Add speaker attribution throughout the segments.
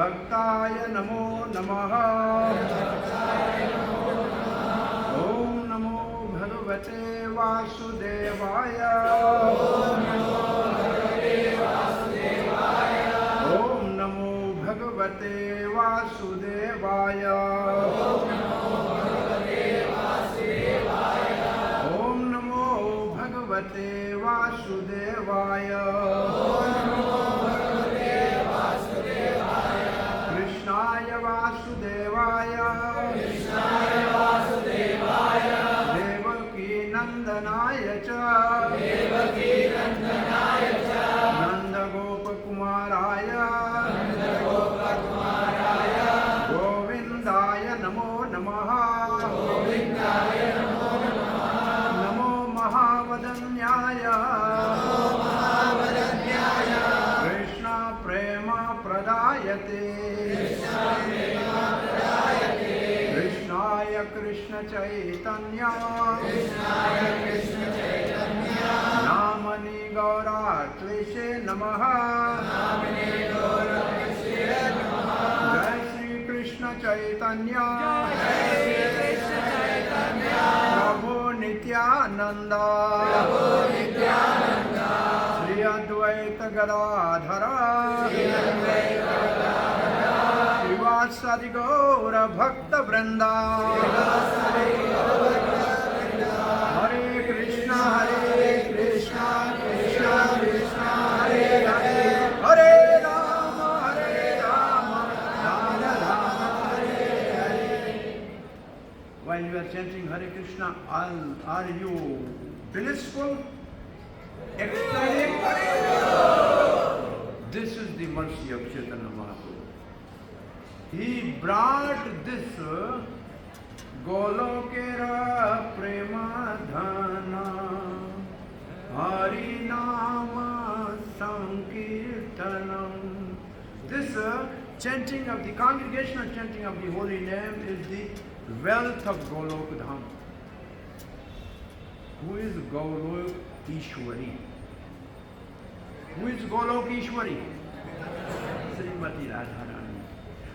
Speaker 1: तद्भक्ताय नमो नमः। ॐ नमो भगवते वासुदेवाय। ॐ नमो भगवते वासुदेवाय। ॐ नमो भगवते वासुदेवाय। कृष्णाय वासुदेवाय देवकी नंदनाय च नंदगोपकुमाराय गोविन्दाय नमो नमः। नमो महावदन्याय कृष्ण प्रेम प्रदायते। कृष्णाय कृष्ण चैतन्य नामनि गौरात्रिषे नमः। जय श्री कृष्ण चैतन्य प्रभु नित्यानंद श्री अद्वैत गदाधर श्रीवासादि गौर भक्त वृंदा। हरे Krishna Krishna Krishna Hare Hare Hare Ram Ram Ram Hare Hare. While you are chanting Hare Krishna, are you blissful? Ecstatic? This is the mercy of Chaitanya Mahaprabhu. He brought this Golokera Prema Dhana Hari Nama Sankirtanam. This chanting of the congregational chanting of the holy name is the wealth of Golok Dham. Who is Golok Ishwari? Who is Golok Ishwari? Srimati Radharani.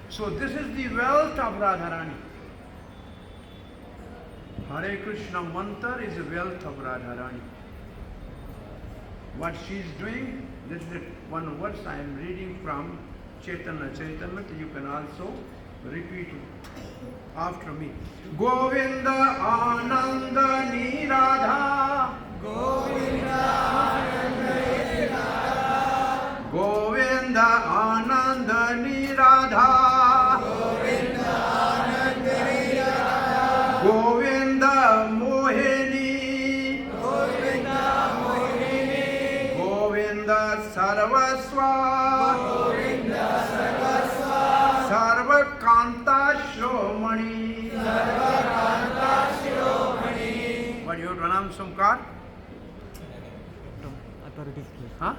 Speaker 1: So this is the wealth of Radharani. Hare Krishna mantra is the wealth of Radharani. What she is doing, this is one verse I am reading from Chaitanya Charitamrita. You can also repeat after me. Govinda Ananda Niradha. Govinda Ananda Niradha. Govinda Ananda Niradha. Govinda Ananda Niradha. Govinda Mohini. Govinda Mohini. Govinda Sarva सर्वस्वा सर्वकांता श्रोमणि. What you pronounce some card?
Speaker 2: Authorities, please.
Speaker 1: Huh?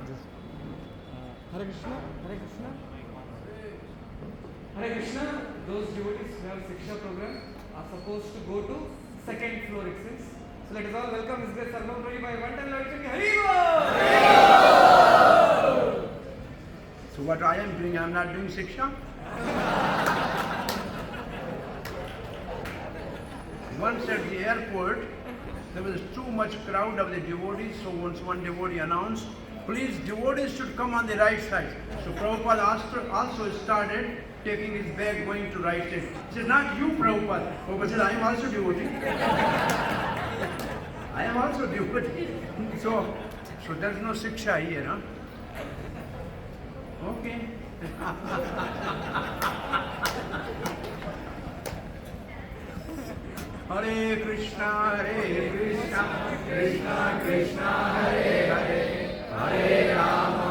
Speaker 2: Hare Krishna, Hare Krishna. Hare Krishna, those devotees who have Shiksha program are supposed to go to second floor, it seems. So let us all welcome His Grace Sarvam Prabhu by one time Lord Shri Hari Bol.
Speaker 1: So what I am doing, I am not doing Shiksha. Once at the airport, there was too much crowd of the devotees, so once one devotee announced, please, devotees should come on the right side. So Prabhupada also started taking his bag, going to right side. He said, not you, Prabhupada. Prabhupada said, I am also devotee. I am also devotee. So there is no Shiksha here, huh? Okay. Hare Krishna, Krishna Krishna, Hare Hare, Hare Rama,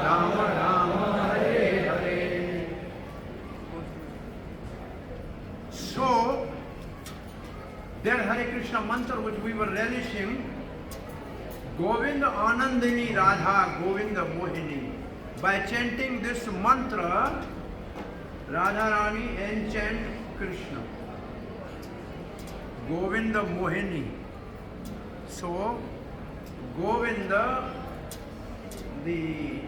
Speaker 1: Rama Rama, Hare Hare. So, that Hare Krishna mantra which we were relishing, Govinda Anandini Radha, Govinda Mohini. By chanting this mantra, Radharani enchant Krishna. Govinda Mohini. So, Govinda, the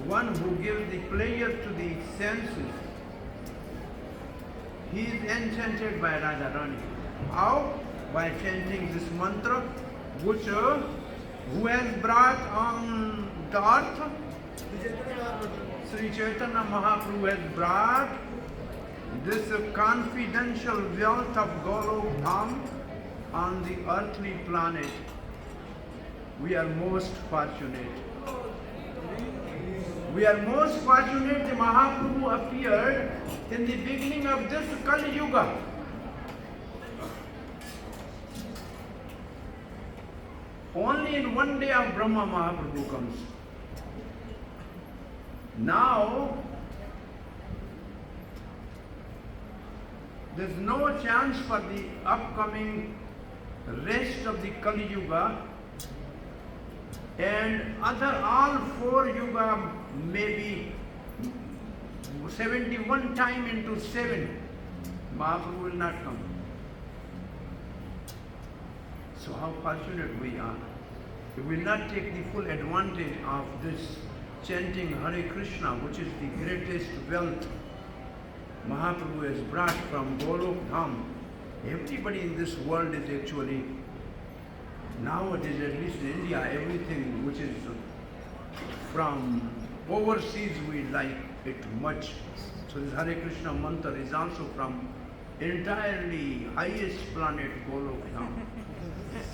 Speaker 1: one who gives the pleasure to the senses, he is enchanted by Radharani. How? By chanting this mantra, which who has brought on the earth? Sri Chaitanya Mahaprabhu has brought this confidential wealth of Golok Dham on the earthly planet. We are most fortunate. We are most fortunate the Mahaprabhu appeared in the beginning of this Kali Yuga. Only in one day of Brahma Mahaprabhu comes. Now, there is no chance for the upcoming rest of the Kali Yuga, and all 4 yuga, maybe 71 times into 7, Mahaprabhu will not come. So how fortunate we are. We will not take the full advantage of this chanting Hare Krishna, which is the greatest wealth Mahaprabhu has brought from Golok Dham. Everybody in this world is actually, nowadays, at least in India, everything which is from overseas, we like it much. So this Hare Krishna mantra is also from entirely highest planet Golok Dham.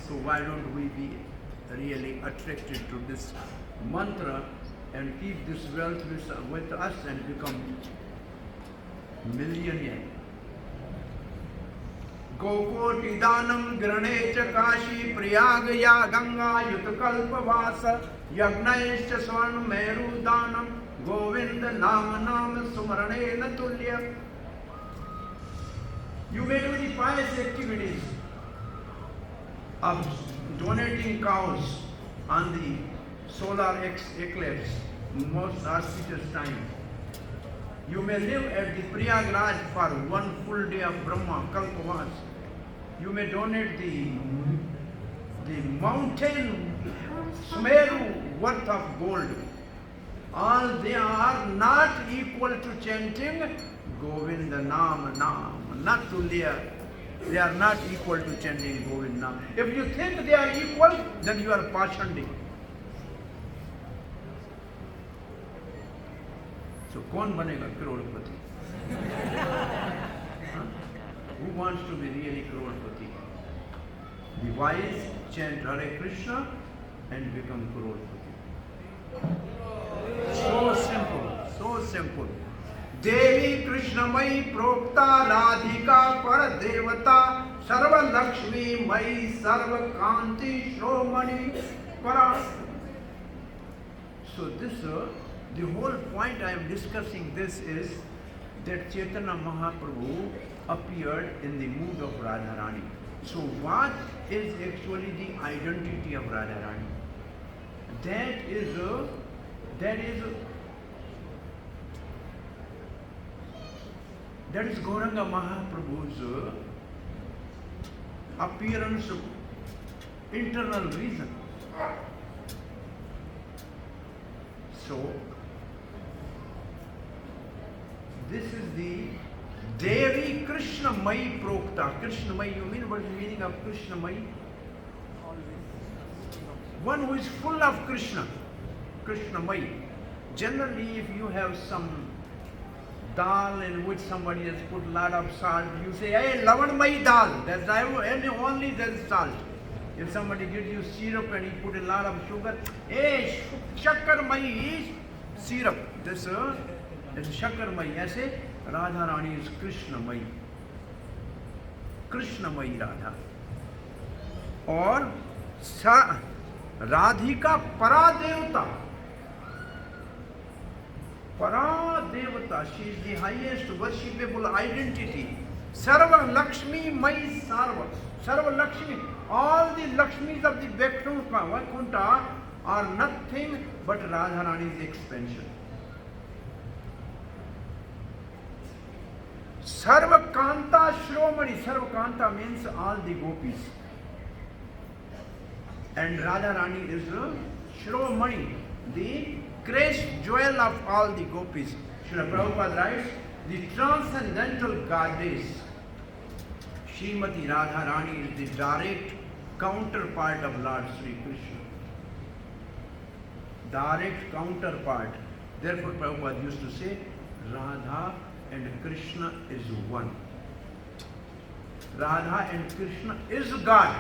Speaker 1: So why don't we be really attracted to this mantra and keep this wealth with us and become millionaire. Gokoti Danam Grane Kashi Priyag Ya Ganga Yutkalpa Vasa Yagnaischa Swarn Meru Danam Govinda Nam Sumarane Natulya. You may do the pious activities of donating cows on the solar eclipse, most auspicious time. You may live at the Prayagraj for one full day of Brahma, Kalpavas. You may donate the mountain Sumeru worth of gold. All they are not equal to chanting Govinda Nam, not to live. They are not equal to chanting Govinda. If you think they are equal, then you are Pashandi. So, कौन बनेगा करोड़पति? Who wants to be really Crorepati? The wise chant Hare Krishna and become Crorepati. So simple, so simple. देवी कृष्णमयी प्रोक्ता राधिका पर देवता सर्व लक्ष्मी मयी सर्व कांति श्रोमणि para. So this, the whole point I am discussing this is that Chaitanya Mahaprabhu appeared in the mood of Radharani. So what is actually the identity of Radharani? That is Gauranga Mahaprabhu's appearance, internal reason. So this is the Devi Krishna Mai Prokta. Krishna Mai, you mean what is the meaning of Krishna Mai? One who is full of Krishna. Krishna Mai. Generally, if you have some dal in which somebody has put a lot of salt, you say, hey, Lavan Mai dal. That's only there is salt. If somebody gives you syrup and he put a lot of sugar, hey, Shakkar Mai is syrup. This is Shakkar Mai. Aise Radharani is Krishna Mai. Krishna Mai Radha. Or Radhika Paradevata. Paradevata, she is the highest worshipable identity. Sarva Lakshmi Mai Sarva. Sarva Lakshmi. All the Lakshmis of the Vaikuntha are nothing but Radharani's expansion. Sarva Kanta Shromani. Sarva Kanta means all the gopis. And Radharani is Shromani, the crest jewel of all the gopis. Srila Prabhupada writes, the transcendental goddess Srimati Radharani is the direct counterpart of Lord Sri Krishna. Direct counterpart. Therefore Prabhupada used to say, Radha and Krishna is one. Radha and Krishna is God.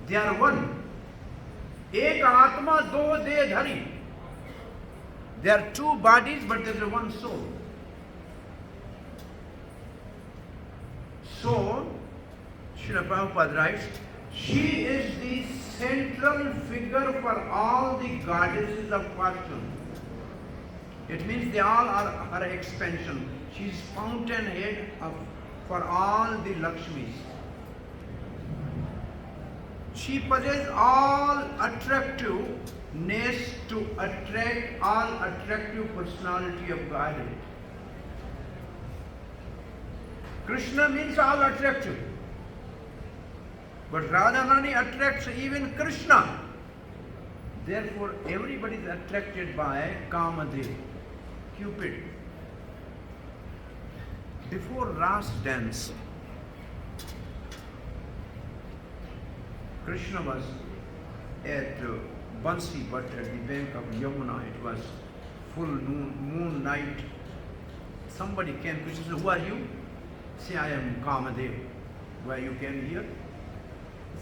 Speaker 1: They are one. Ek Atma do de dhari. There are two bodies, but there is one soul. So, Srila Prabhupada writes, she is the central figure for all the goddesses of fortune. It means they all are her expansion. She is fountainhead for all the Lakshmis. She possesses all attractiveness to attract all attractive personality of Godhead. Krishna means all attractive. But Radharani attracts even Krishna. Therefore, everybody is attracted by Kamadev, Cupid. Before Ras dance, Krishna was at Bansi, but at the bank of Yamuna. It was full moon night. Somebody came. Krishna said, who are you? Say, I am Kamadev. Why you came here?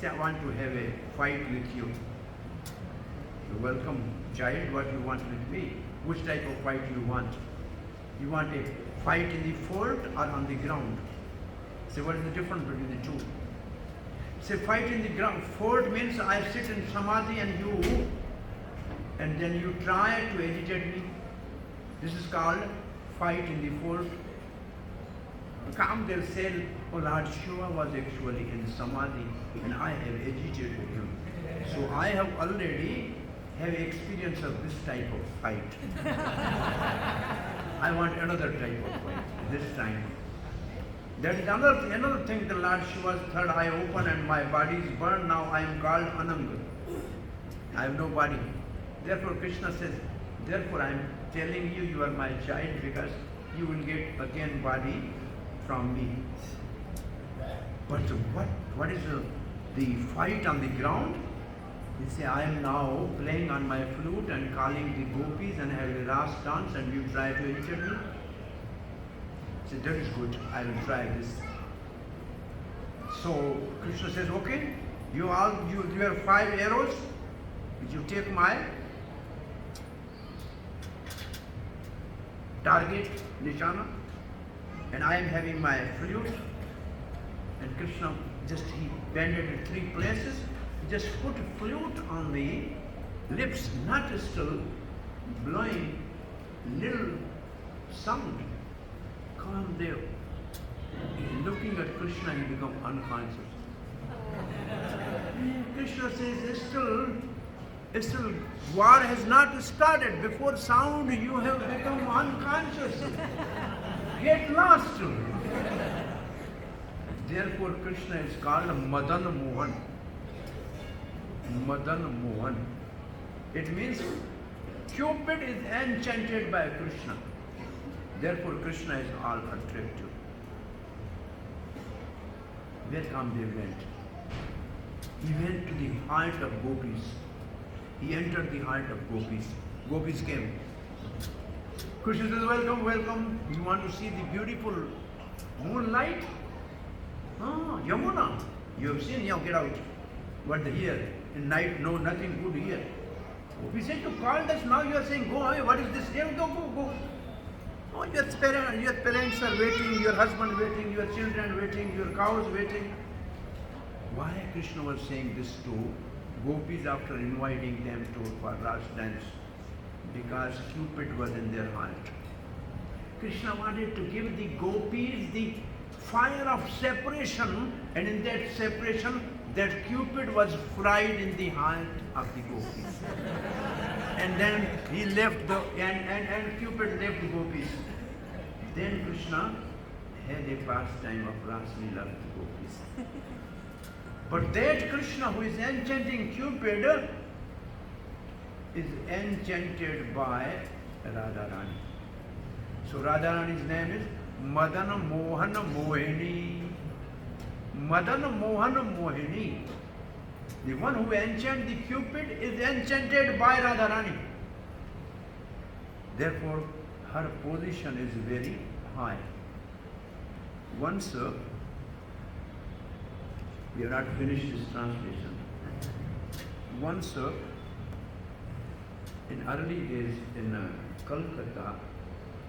Speaker 1: Say, I want to have a fight with you. Welcome, child. What you want with me? Which type of fight you want? You want a fight in the fort or on the ground? Say, what is the difference between the two? Say, fight in the ground. Fort means I sit in samadhi and then you try to agitate me. This is called fight in the fort. Kamdev said, oh, Lord Shiva was actually in samadhi and I have agitated him. So I have already have experience of this type of fight. I want another type of fight this time. That is another thing. The Lord Shiva's third eye open and my body is burned. Now I am called Ananga. I have no body. Therefore Krishna says, therefore I am telling you, you are my child because you will get again body from me. But what is the fight on the ground? They say, I am now playing on my flute and calling the gopis and have a last dance and you try to agitate me. Say, that is good, I will try this. So Krishna says, okay, you have 5 arrows, you take my target, Nishana, and I am having my flute. And Krishna he bent it in 3 places. just put flute on the lips, not still blowing little sound. Kamdev, looking at Krishna, he become unconscious. Krishna says, still war has not started. Before sound, you have become unconscious. Get lost. Therefore, Krishna is called Madan Mohan. Madan Mohan. It means Cupid is enchanted by Krishna. Therefore, Krishna is all attractive. Where Kamdev went? He went to the heart of gopis. He entered the heart of gopis. Gopis came. Krishna says, welcome, welcome. You want to see the beautiful moonlight? Ah, Yamuna. You have seen, now get out. But here, in night, no, nothing good here. Gopi said, you called us, now you are saying, go away. What is this? Here, go. Oh, your parents are waiting, your husband waiting, your children waiting, your cows waiting. Why Krishna was saying this to gopis after inviting them for Ras dance? Because Cupid was in their heart. Krishna wanted to give the gopis the fire of separation, and in that separation, that Cupid was fried in the heart of the gopis. And then he left and Cupid left the gopis. Then Krishna had a pastime of Ras Leela with the gopis. But that Krishna who is enchanting Cupid is enchanted by Radharani. So Radharani's name is Madan Mohan Mohini. Madan Mohan Mohini. The one who enchants the Cupid is enchanted by Radharani. Therefore, her position is very high. Once, we have not finished this translation. Once, in early days in Calcutta,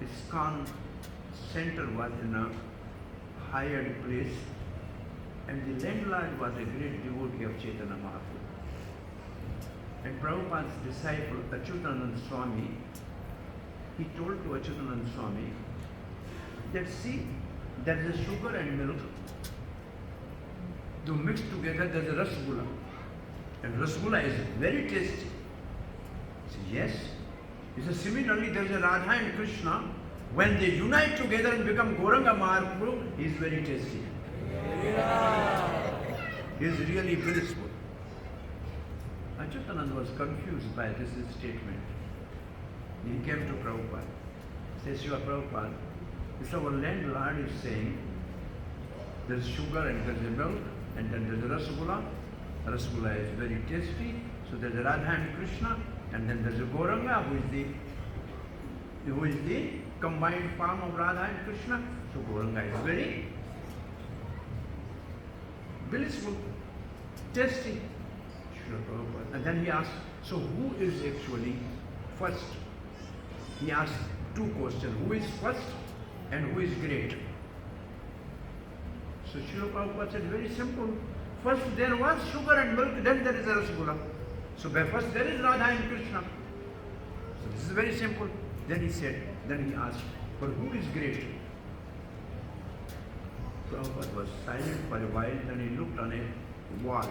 Speaker 1: ISKCON center was in a hired place, and the landlord was a great devotee of Chaitanya Mahaprabhu. And Prabhupada's disciple, Achyutananda Swami, he told to Achyutananda Swami that see, there is a sugar and milk. To mix together, there is a rasgulla. And rasgulla is very tasty. He said, yes. He said, similarly, there is a Radha and Krishna. When they unite together and become Gauranga Mahaprabhu, he is very tasty. He is really blissful. Achyutananda was confused by this statement. He came to Prabhupada. He says, Srila Prabhupada, this our landlord is saying there is sugar and there is milk and then there is a rasgulla. Rasgulla is very tasty. So there is a Radha and Krishna, and then there is a Gauranga who is the combined form of Radha and Krishna. So Gauranga is very blissful, tasty. And then he asked, so who is actually first? He asked two questions. Who is first and who is great? So Srila Prabhupada said, very simple. First there was sugar and milk, then there is a rasgulla. So first there is Radha and Krishna. So this is very simple. Then he asked, but who is great? Prabhupada was silent for a while, then he looked on a wall.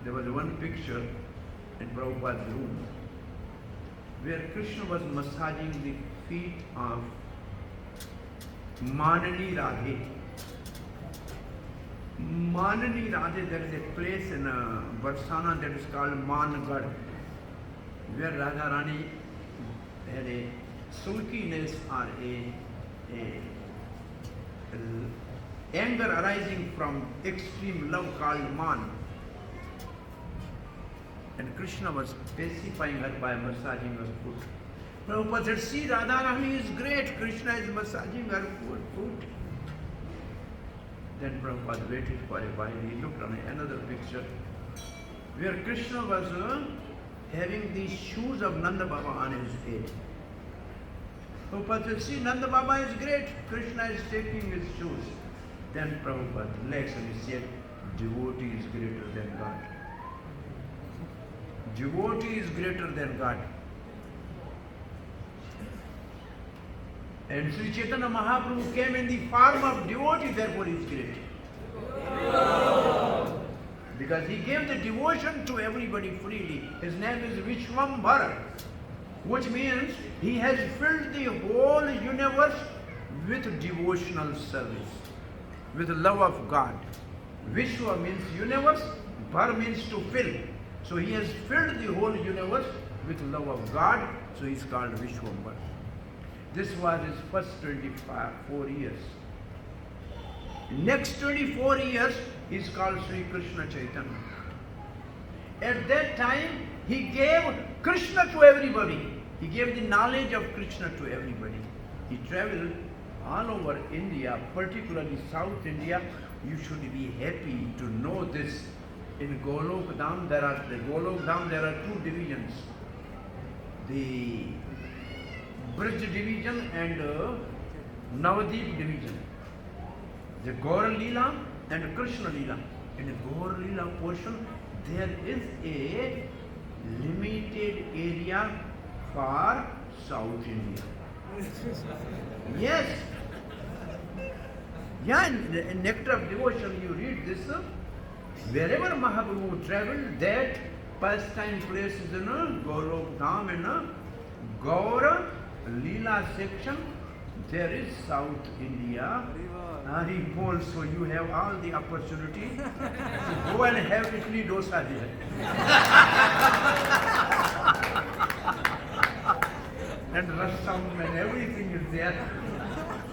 Speaker 1: There was one picture in Prabhupada's room where Krishna was massaging the feet of Manani Radhe. Manani Radhe, there is a place in Barsana that is called Mangad, where Radharani had a sulkiness or a anger arising from extreme love called Man. And Krishna was pacifying her by massaging her foot. Prabhupada said, see, Radharani is great. Krishna is massaging her foot. Then Prabhupada waited for a while. He looked on another picture where Krishna was having the shoes of Nanda Baba on his head. Prabhupada said, see, Nanda Baba is great. Krishna is taking his shoes. Then Prabhupada relaxed and he said, devotee is greater than God. Devotee is greater than God. And Sri Chaitanya Mahaprabhu came in the form of devotee, therefore he is great. Because he gave the devotion to everybody freely. His name is Vishwambhara, which means he has filled the whole universe with devotional service, with love of God. Vishwa means universe, Bhar means to fill. So he has filled the whole universe with love of God, so he is called Vishwambhara. This was his first 24 years. Next 24 years is called Sri Krishna Chaitanya. At that time, he gave Krishna to everybody. He gave the knowledge of Krishna to everybody. He traveled all over India, particularly South India. You should be happy to know this. In Golok Dham, there are two divisions. The Brij division and Navadip division. The Gaur Leela and Krishna Leela. In the Gaur Leela portion, there is a limited area for South India. Yes. Yeah, in Nectar of Devotion you read this. Wherever Mahaprabhu traveled, that pastime place is in Golok Dham and Gaur Leela section. There is South India. Haribol, so you have all the opportunity to go and have idli dosa there. And rasam and everything is there.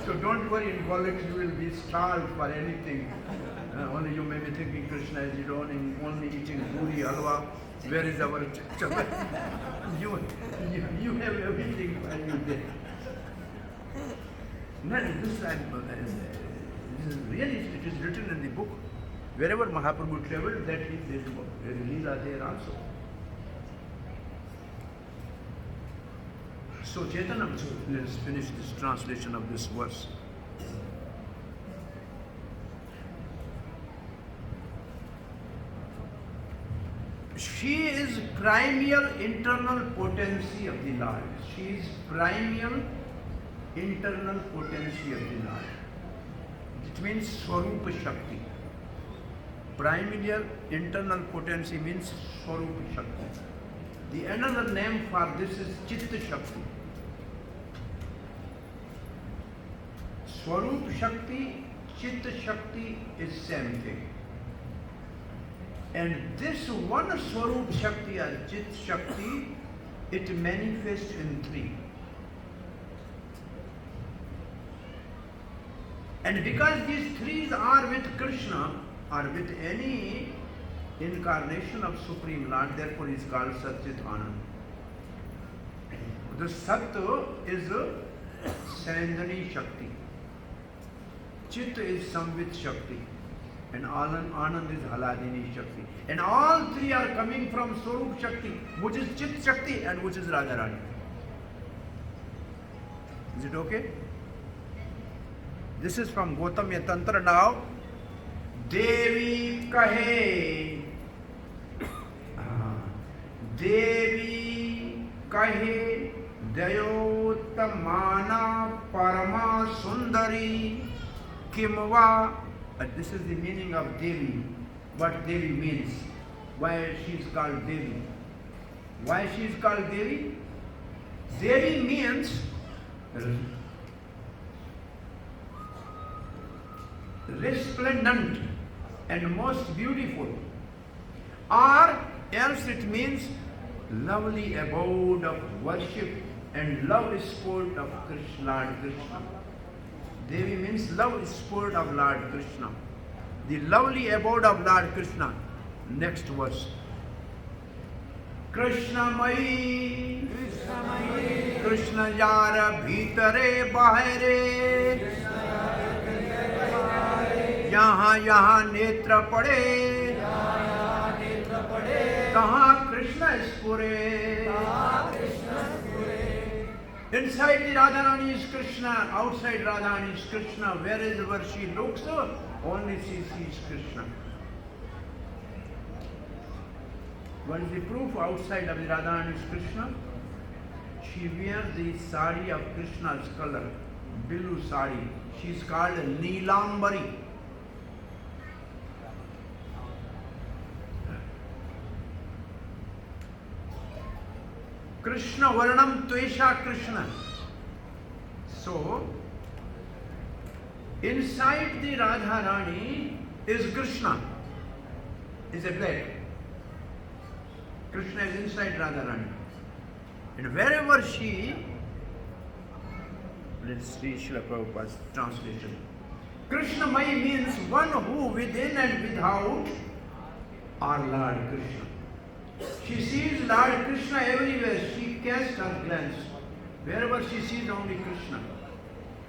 Speaker 1: So don't worry, in college you will be starved for anything. Only you may be thinking Krishna is only eating puri, halwa. Where is our chakra? You have everything for you there. No, this is really, it is written in the book. Wherever Mahaprabhu traveled, that is there is Leela there also. So Chaitanya, let's finish this translation of this verse. She is primeval internal potency of the Lord. She is primeval internal potency of the Lord. It means Swarupa Shakti. Primeval internal potency means Swarupa Shakti. The another name for this is Chitta Shakti. Swarupa Shakti, Chitta Shakti is same thing. And this one Swarup Shakti or Chit Shakti, it manifests in three. And because these three are with Krishna or with any incarnation of Supreme Lord, therefore is called Satchit Anand. The Sat is Sandhani Shakti. Chit is Samvit Shakti. And Anand is Haladini Shakti. And all three are coming from Swarup Shakti, which is Chit Shakti and which is Radharani. Is it okay? This is from Gautamya Tantra now. Devi kahe. Devi kahe. Dayotamana Parama Sundari Kimva. This is the meaning of Devi. What Devi means. Why she is called Devi. Why she is called Devi? Devi means resplendent and most beautiful. Or else it means lovely abode of worship and love sport of Krishna, Lord Krishna. Devi means love sport of Lord Krishna. The lovely abode of Lord Krishna. Next verse. Krishna Mai, Krishna Yara Bhitare Bahare, Yahan Yahan Netra Pade, Kahan Krishna Spure. Inside the Radharani is Krishna, outside Radharani is Krishna. Wherever she looks, only she sees Krishna. What is the proof outside of the Radharani's Krishna? She wears the sari of Krishna's color, blue sari. She is called Neelambari. Krishna Varnam Tvesha Krishna. So, inside the Radharani is Krishna, is a black. Krishna is inside Radharani. And wherever she, let's see Srila Prabhupada's translation. Krishna Mai means one who within and without are Lord Krishna. She sees Lord Krishna everywhere. She casts her glance. Wherever she sees only Krishna.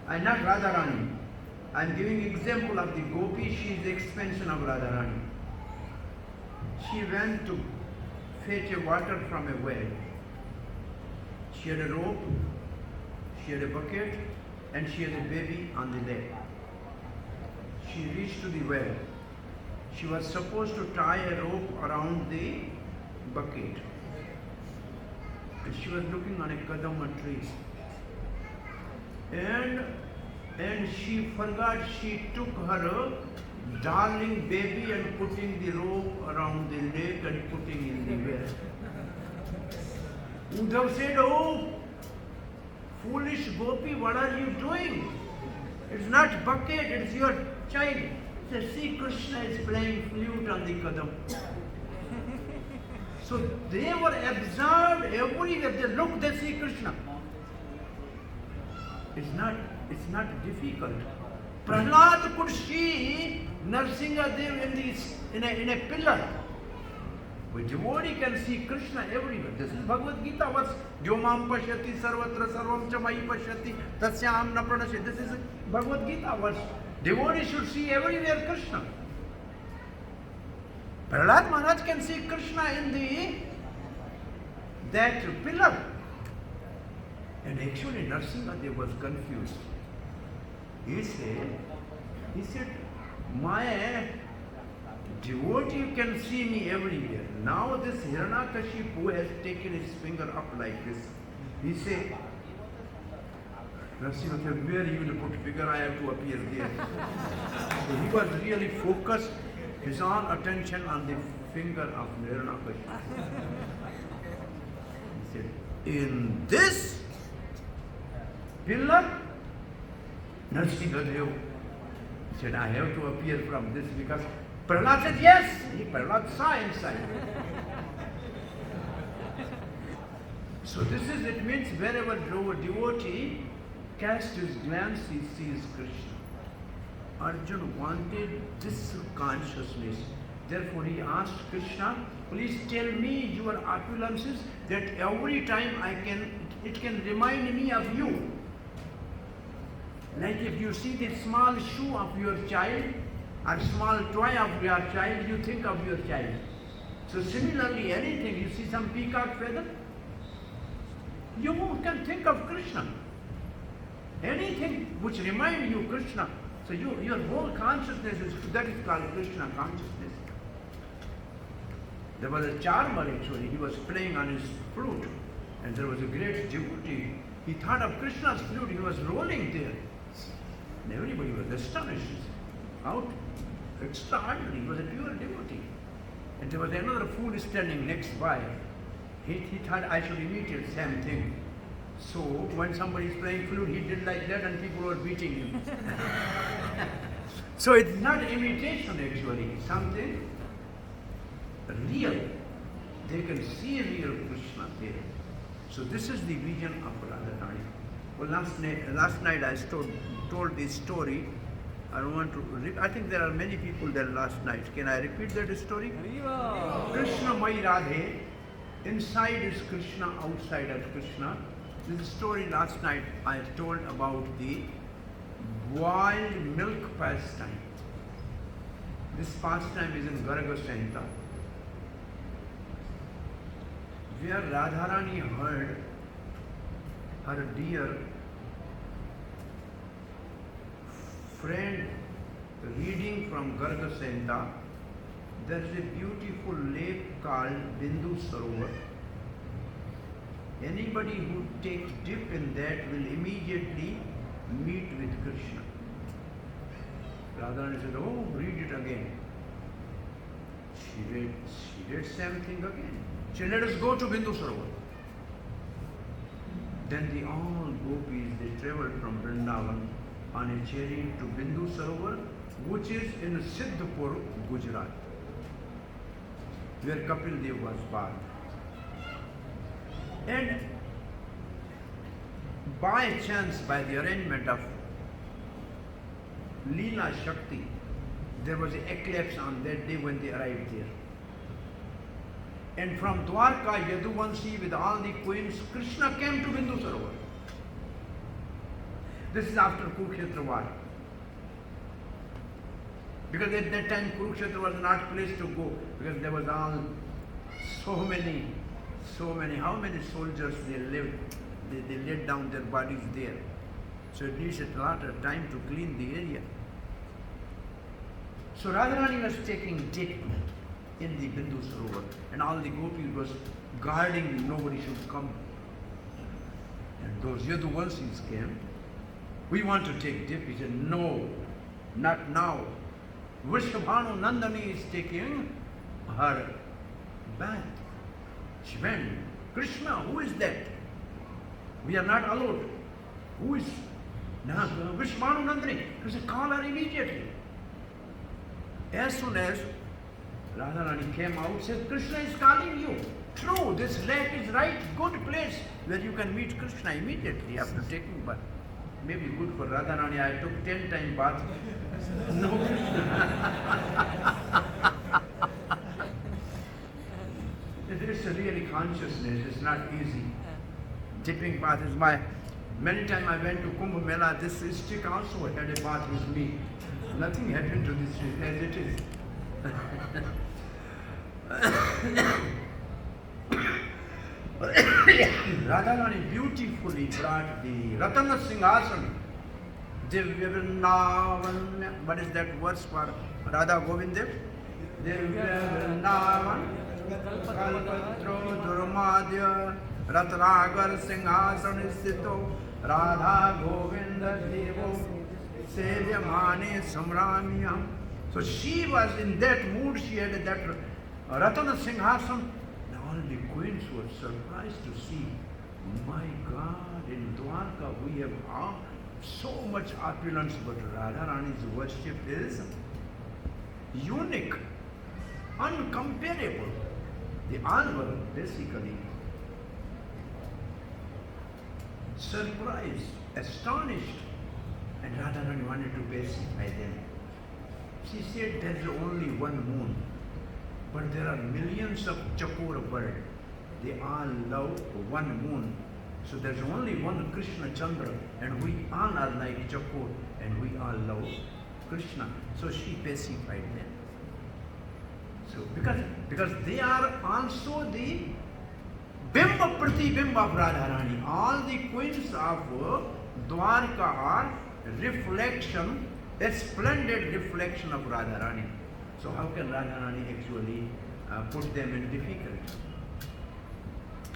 Speaker 1: And not Radharani. I am giving example of the Gopi. She is the expansion of Radharani. She went to fetch a water from a well. She had a rope, she had a bucket, and she had a baby on the leg. She reached to the well. She was supposed to tie a rope around the bucket. And she was looking on a kadama tree. And she forgot, she took her darling baby and putting the rope around the leg and putting in the well. Uddhav said, "Oh, foolish Gopi, what are you doing? It's not bucket, it's your child." He said, "See, Krishna is playing flute on the kadam." So they were absorbed everywhere. They look, they see Krishna. It's not difficult. Prahlad could see Nrsimhadev in a pillar. But devotee can see Krishna everywhere. This is Bhagavad Gita verse. Vyomam pashyati sarvatra sarvam cha mahi pashyati tasyam na pranasya. This is Bhagavad Gita verse. Devotee should see everywhere Krishna. Prahlad Maharaj can see Krishna in that pillar. And actually Nrsimhadev was confused. He said, my devotee can see me everywhere. Now this Hiranyakashipu has taken his finger up like this. He said, Nrsimhadev, where you will put finger, I have to appear there. So he was really focused, his all attention on the finger of Hiranyakashipu. He said, in this pillar, Nrsimhadev said, I have to appear from this because Prahlad said, yes. Prahlad saw inside. So it means wherever devotee casts his glance, he sees Krishna. Arjuna wanted this consciousness. Therefore he asked Krishna, please tell me your opulences that every time it can remind me of you. Like if you see the small shoe of your child or small toy of your child, you think of your child. So similarly, anything, you see some peacock feather, you can think of Krishna. Anything which reminds you Krishna. So your whole consciousness that is called Krishna consciousness. There was a charmer actually, he was playing on his flute and there was a great devotee. He thought of Krishna's flute, he was rolling there. And everybody was astonished. Out, extraordinary, he was a pure devotee. And there was another fool standing next by. He thought I should imitate the same thing. So when somebody is playing flute, he did like that and people were beating him. So it's not imitation actually, it's something real. They can see real Krishna there. So this is the vision of Radharani. Well, last night I told this story. I don't want to. I think there are many people there last night. Can I repeat that story? Krishna Mai Radhe. Inside is Krishna, outside is Krishna. This story last night I told about the boiled milk pastime. This pastime is in Garga Santa, where Radharani heard her dear friend reading from Garga Santa there is a beautiful lake called Bindu Sarovar. Anybody who takes dip in that will immediately meet with Krishna. Radharani said, oh, read it again. She read same thing again. She said, let us go to Bindu Sarovar. Then all gopis, they traveled from Vrindavan on a chariot to Bindu Sarovar, which is in Siddhpur, Gujarat, where Kapil Dev was born. And by chance, by the arrangement of Leela Shakti, there was an eclipse on that day when they arrived there. And from Dwarka, Yaduvanshi with all the queens, Krishna came to Bindu Sarovar. This is after Kurukshetra war. Because at that time Kurukshetra was not place to go, because there was all so many, how many soldiers they lived, they laid down their bodies there. So it needs a lot of time to clean the area. So Radharani was taking dip in the Bindu Sarovar, and all the gopis was guarding nobody should come. And those Yaduvanshis came. We want to take dip. He said, no, not now. Vrishabhanu Nandani is taking her bath. She went, Krishna, who is that? We are not allowed. Who is? Vrishabhanu Nandani. He said, call her immediately. As soon as Radharani came out, said, Krishna is calling you. True, this lake is right, good place where you can meet Krishna immediately after taking bath. Maybe good for Radharani, I took 10 times bath. No Krishna. It's a really consciousness, it's not easy. Dipping bath is many times I went to Kumbh Mela, this stick also had a bath with me. Nothing happened to this stick as it is. Radharani beautifully brought the Ratana Singhasan. Divya Vrindavan. What is that verse for Radha Govindev? Divya Vrindavan Kalpatro Durmadya Rataragar Singhasan Sthito Radha Govinda Devo Sevyamane Samramyam. So she was in that mood, she had that Ratana Singhasan. All the queens were surprised to see, my God, in Dwarka we have so much opulence, but Radharani's worship is unique, uncomparable. They all were basically surprised, astonished, and Radharani wanted to pacify them. She said, there is only one moon, but there are millions of Chakora birds. They all love one moon. So there's only one Krishna Chandra, and we all are like Chakor, and we all love Krishna. So she pacified them. So because they are also the Bimba Pratibimba of Radharani. All the queens of Dwarka are reflection, a splendid reflection of Radharani. So how can Radharani actually put them in difficulty?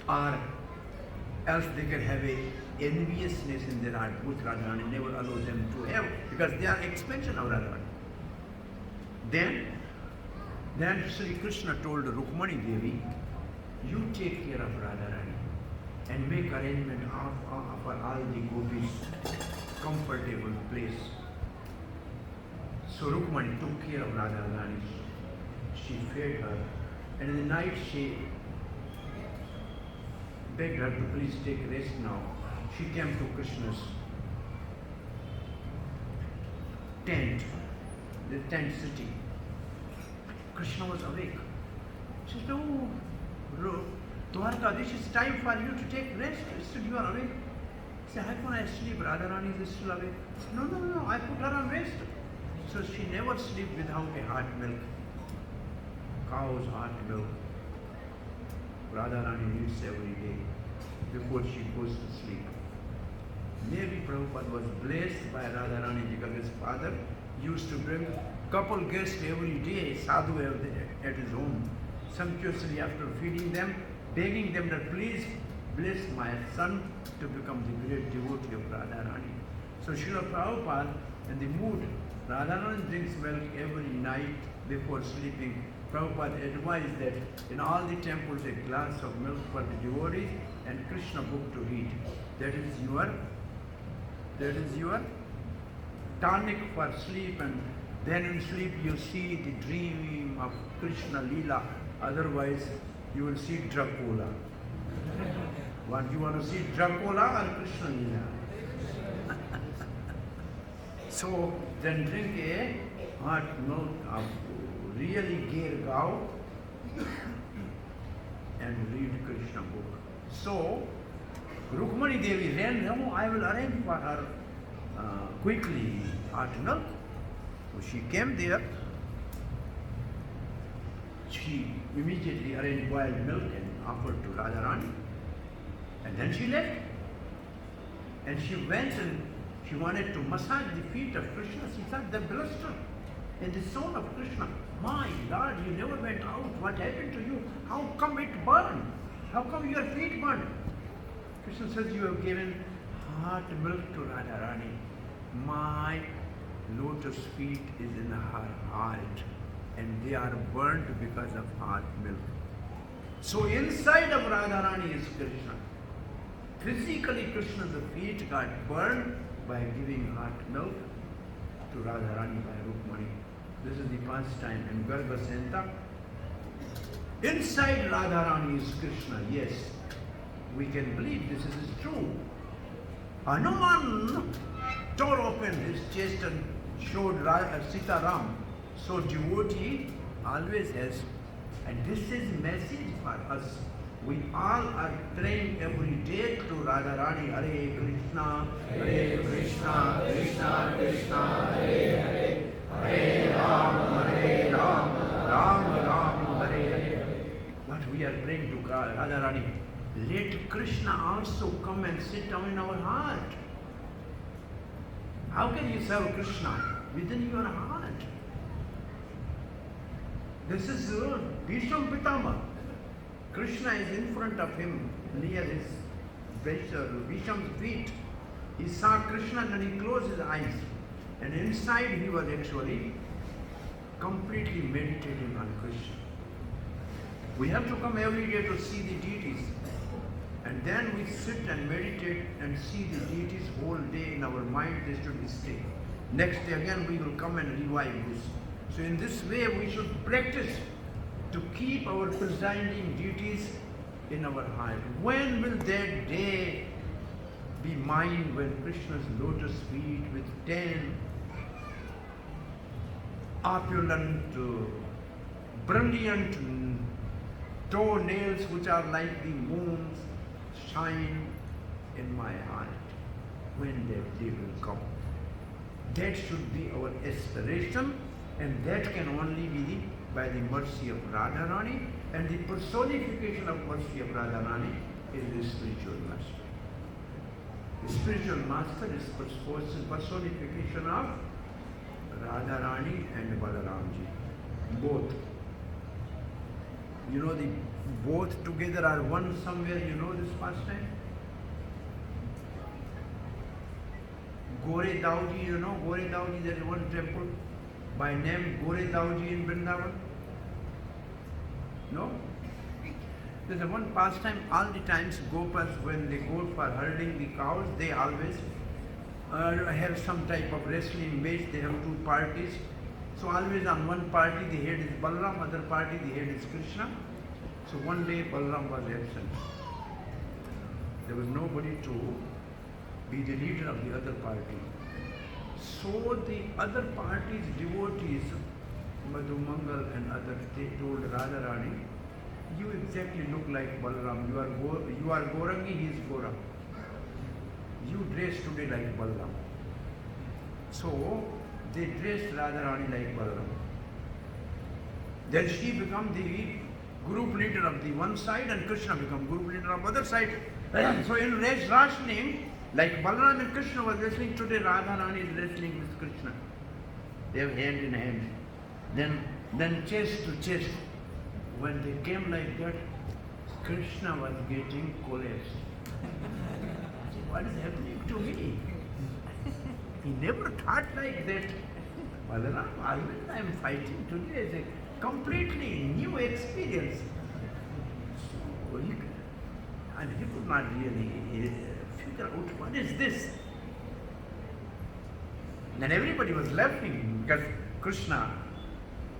Speaker 1: Or else they can have a enviousness in their heart, which Radharani never allows them to have, because they are expansion of Radharani. Then Sri Krishna told Rukmani Devi, you take care of Radharani and make arrangement for all the gopis comfortable place. So Rukmani took care of Radharani. She fed her, and in the night she begged her to please take rest now. She came to Krishna's tent, the tent city. Krishna was awake. She said, oh, Dwarka, this is time for you to take rest. He said, you are awake. He said, how can I sleep? Radharani is still awake. He said, no, I put her on rest. So she never sleeps without a hot milk. Cow's hot milk. Radharani needs every day before she goes to sleep. Maybe Prabhupada was blessed by Radharani because his father used to bring couple guests every day, sadhu at his home, sumptuously after feeding them, begging them that please bless my son to become the great devotee of Radharani. So Srila Prabhupada, in the mood, Radharani drinks milk every night before sleeping. Prabhupada advised that in all the temples a glass of milk for the devotees and Krishna book to read. That is your tonic for sleep, and then in sleep you see the dream of Krishna Leela. Otherwise you will see Dracula. What you want to see, Dracula or Krishna Leela? So then drink a hot milk of really Gaur and read Krishna book. So Rukmani Devi ran, no, I will arrange for her quickly hot milk. So she came there. She immediately arranged boiled milk and offered to Radharani. And then she left. And she went and she wanted to massage the feet of Krishna. She thought, the blister in the soul of Krishna. My Lord, you never went out. What happened to you? How come it burned? How come your feet burned? Krishna says, you have given hot milk to Radharani. My lotus feet is in her heart, and they are burnt because of hot milk. So inside of Radharani is Krishna. Physically, Krishna's feet got burned by giving hot milk to Radharani by Rukmani. This is the pastime in Garbhasenta. Inside Radharani is Krishna, yes. We can believe this is true. Hanuman tore open his chest and showed Sita Ram. So devotee always has, and this is message for us. We all are praying every day to Radharani, Hare Krishna, Krishna Krishna, Hare Hare, Hare Ram, Ram Ram, Hare Hare. What we are praying to Radharani, let Krishna also come and sit down in our heart. How can you serve Krishna? Within your heart. This is Bhisham Pitama. Krishna is in front of him, near his Visham's feet. He saw Krishna and he closed his eyes. And inside he was actually completely meditating on Krishna. We have to come every day to see the deities. And then we sit and meditate and see the deities whole day in our mind. They should stay. Next day again we will come and revive this. So in this way we should practice to keep our presiding deities in our heart. When will that day be mine, when Krishna's lotus feet with 10 opulent, brilliant toenails which are like the moons shine in my heart? When that day will come. That should be our aspiration, and that can only be by the mercy of Radharani, and the personification of mercy of Radharani is the spiritual master. The spiritual master is personification of Radharani and Balaramji. Both. You know, the both together are one somewhere. You know this pastime? Gaur Dauji, you know, Gaur Dauji, there is one temple by name Gaur Dauji in Vrindavan. No? There's a one pastime, all the times Gopas, when they go for herding the cows, they always have some type of wrestling match. They have two parties. So always on one party the head is Balaram, other party the head is Krishna. So one day Balaram was absent. There was nobody to be the leader of the other party. So the other party's devotees, Madhu Mangal and others, they told Radharani, you exactly look like Balaram. You are Gaurangi, he is Gaura. You dress today like Balaram. So they dressed Radharani like Balaram. Then she became the group leader of the one side and Krishna became group leader of the other side. So in wrestling, like Balaram and Krishna was wrestling, today Radharani is wrestling with Krishna. They have hand in hand. then chest to chest. When they came like that, Krishna was getting collapsed. What is happening to me? He never thought like that. Balaram, always I am fighting. Today is a completely new experience. So he could not really figure out what is this. And everybody was laughing because Krishna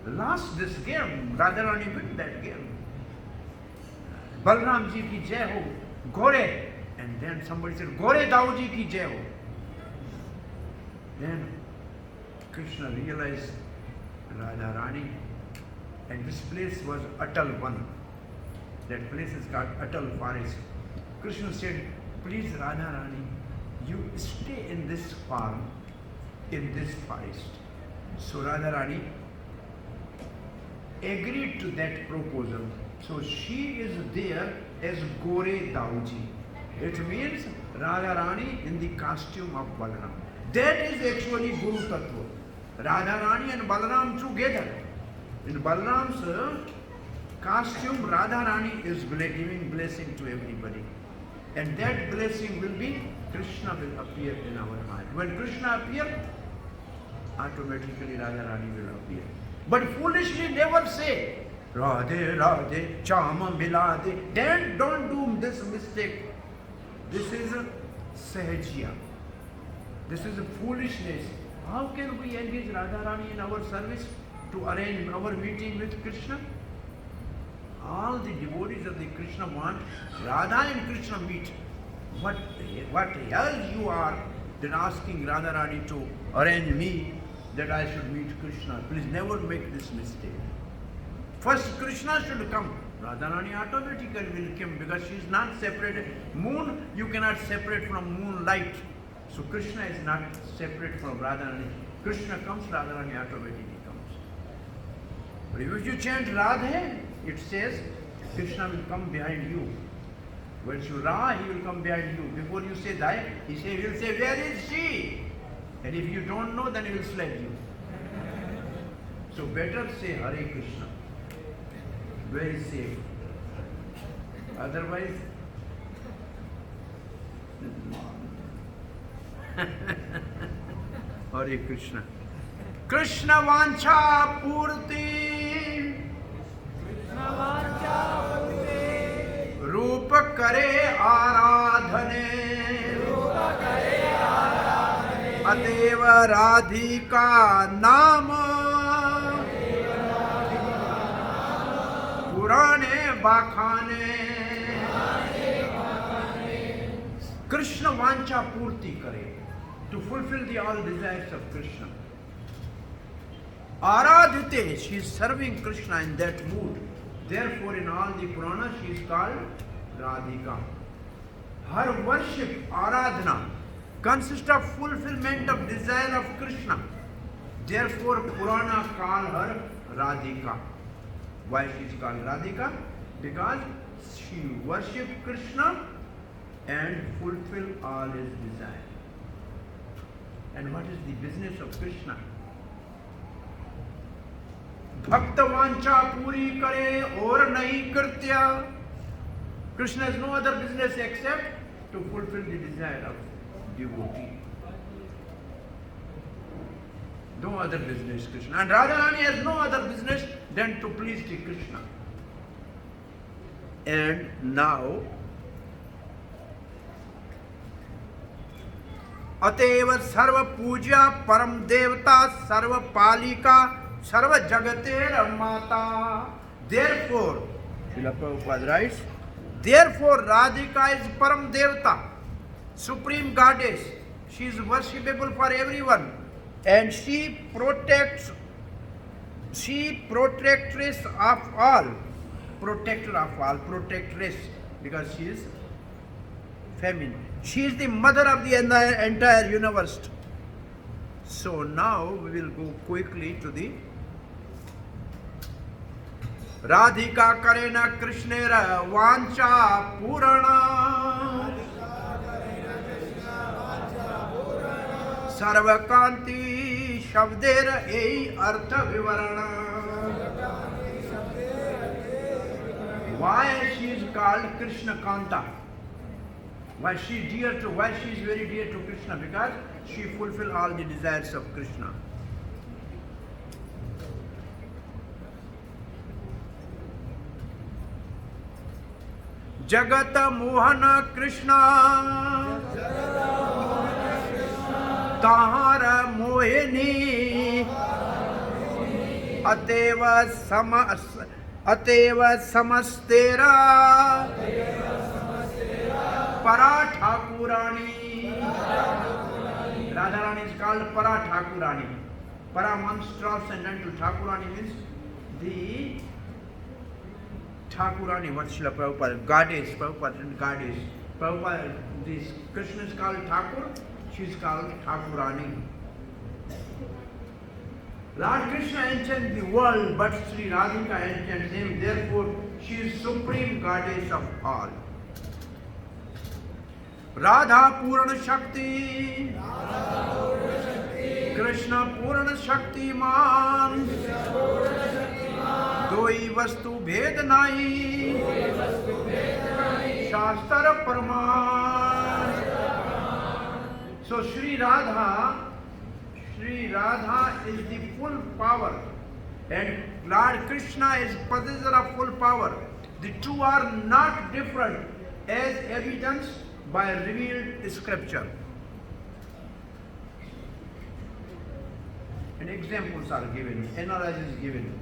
Speaker 1: lost this game. Radharani won that game. Balram ji ki jai ho, Gaur. And then somebody said, Gaur Dao ji ki jai ho. Then Krishna realized Radharani, and this place was Atal Van. That place is called Atal Forest. Krishna said, please Radharani, you stay in this farm, in this forest. So Radharani agreed to that proposal. So she is there as Gaur Dauji. It means Radharani in the costume of Balaram. That is actually Guru Tattva. Radharani and Balaram together. In Balaram's costume, Radharani is giving blessing to everybody. And that blessing will be, Krishna will appear in our heart. When Krishna appears, automatically Radharani will appear. But foolishly never say, Radhe Radhe Chama Milade. Then don't do this mistake. This is a Sahajya. This is a foolishness. How can we engage Radharani in our service to arrange our meeting with Krishna? All the devotees of the Krishna want Radha and Krishna meet. What hell you are then asking Radharani to arrange me that I should meet Krishna. Please never make this mistake. First Krishna should come. Radharani automatically will come because she is not separated. Moon you cannot separate from moonlight. So Krishna is not separate from Radharani. Krishna comes, Radharani automatically comes. But if you chant Radhe, it says Krishna will come behind you. When you Ra, he will come behind you. Before you say Dai, he will say, where is she? And if you don't know, then he will slap you. So better say Hare Krishna. Very safe. Otherwise, Hare Krishna. Krishna Vancha Purti. Krishna Vancha Purti. Rupa Kare Aradhane. Rupa Kare Aradhane. Ateva Radhika Nama. Purane Bakhane. Krishna Vancha Purti Kare. To fulfill the all desires of Krishna. Aradhite, she is serving Krishna in that mood. Therefore, in all the Puranas, she is called Radhika. Her worship, Aradhana, consists of fulfillment of desire of Krishna. Therefore, Purana call her Radhika. Why she is called Radhika? Because she worships Krishna and fulfill all his desire. And what is the business of Krishna? Bhakta vancha puri kare aur nahi kirtya. Krishna has no other business except to fulfill the desire of devotee. No other business Krishna. And Radharani has no other business than to please the Krishna. And now अतएव सर्व पूज्या परम देवता सर्व पालिका सर्व जगतेर माता. Therefore, Srila Prabhupada writes, therefore Radhika is param devata, supreme goddess. She is worshipable for everyone, and she protectress of all, protectress, because she is feminine. She is the mother of the entire universe. So now we will go quickly to the Radhika Karena Krishnera Vancha Purana Sarvakanti शब्देर यही अर्थ विवरण. Why she is called Krishna Kanta? Why she is very dear to Krishna? Because she fulfills all the desires of Krishna. Jagat Mohana Krishna Tahara Mohini Ateva Samastera Para Thakurani. Radharani is called Para Thakurani. Para means transcendental. Thakurani means the Thakurani, what Srila Prabhupada, goddess, Prabhupada, this Krishna is called Thakur, she is called Thakurani. Lord Krishna enchants the world, but Sri Radhika enchants him, therefore she is supreme goddess of all. Radha Purana Shakti, Krishna Purana Shakti Man. दोई वस्तु भेद नाई शास्त्र प्रमाण. So Sri Radha is the full power and Lord Krishna is possessor of full power. The two are not different as evidenced by revealed scripture. And examples are given, analogies is given.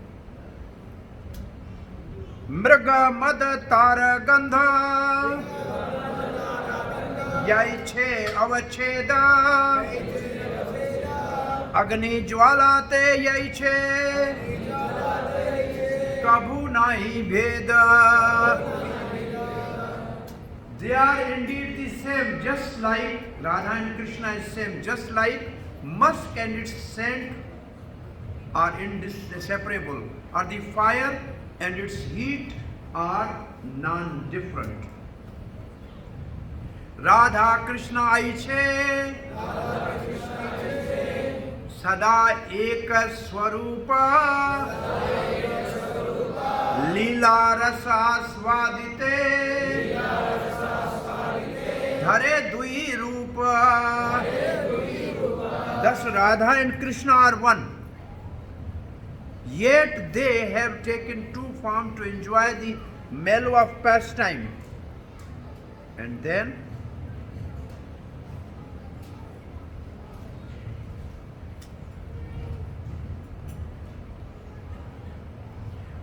Speaker 1: Mriga mad tara gandha yaiche avacheda agni jwala te yaiche kabhu nahi bheda. They are indeed the same, just like Radha and Krishna is same, just like musk and its scent are inseparable, or the fire and its heat are non-different. Radha Krishna aiche sada eka swarupa lila rasa swadite dhare dui rupa. Thus Radha and Krishna are one. Yet they have taken two forms to enjoy the mellow of pastime. And then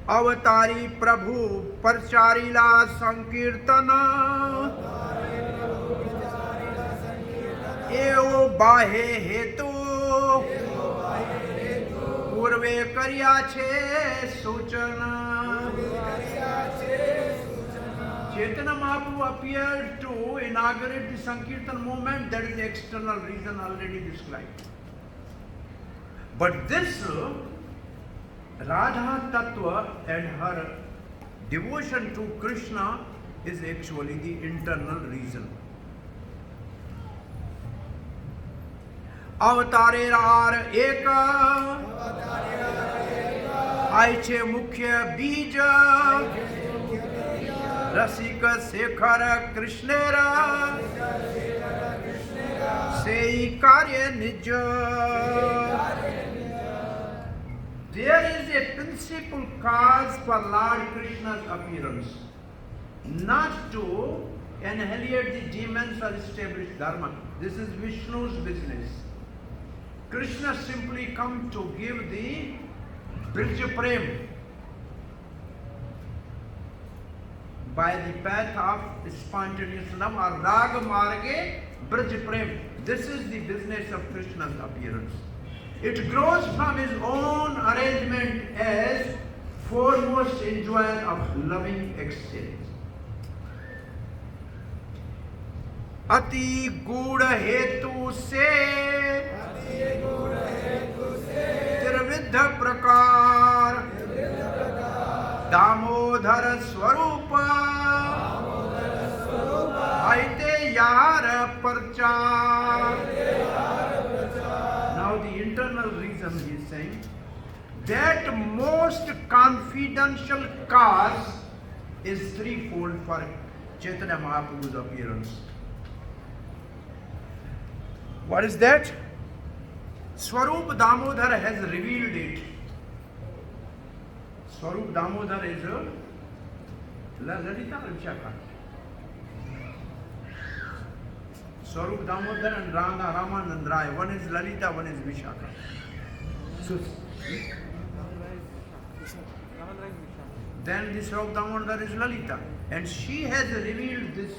Speaker 1: Avatari Prabhu Parcharila Sankirtana Eo Bahe Hetu Purve Karya Che Suchana. Chaitanya Mahaprabhu appeared to inaugurate the Sankirtan movement, that is the external reason already described. But this Radha Tattva and her devotion to Krishna is actually the internal reason. Avatare rar eka aiche mukhya bija rasika sekhara krishnera sei karya nija. There is a principal cause for Lord Krishna's appearance, not to annihilate the demons or establish dharma. This is Vishnu's business. Krishna simply come to give the Brija Prem by the path of spontaneous love or Raga Marge Brija Prem. This is the business of Krishna's appearance. It grows from his own arrangement as foremost enjoyer of loving exchange. Ati Gudha Hetu Se Tirvidha Prakar Damodhara Swarupa Aite Yara Parchar. Now the internal reason reason he is saying that most confidential cause is threefold for Chaitanya Mahaprabhu's appearance. What is that? Swarup Damodar has revealed it. Swarup Damodar is Lalita or Vishakha? Swarup Damodar and Radha Ramanand Rai. One is Lalita, one is Vishakha. So, then this Swarup Damodar is Lalita. And she has revealed this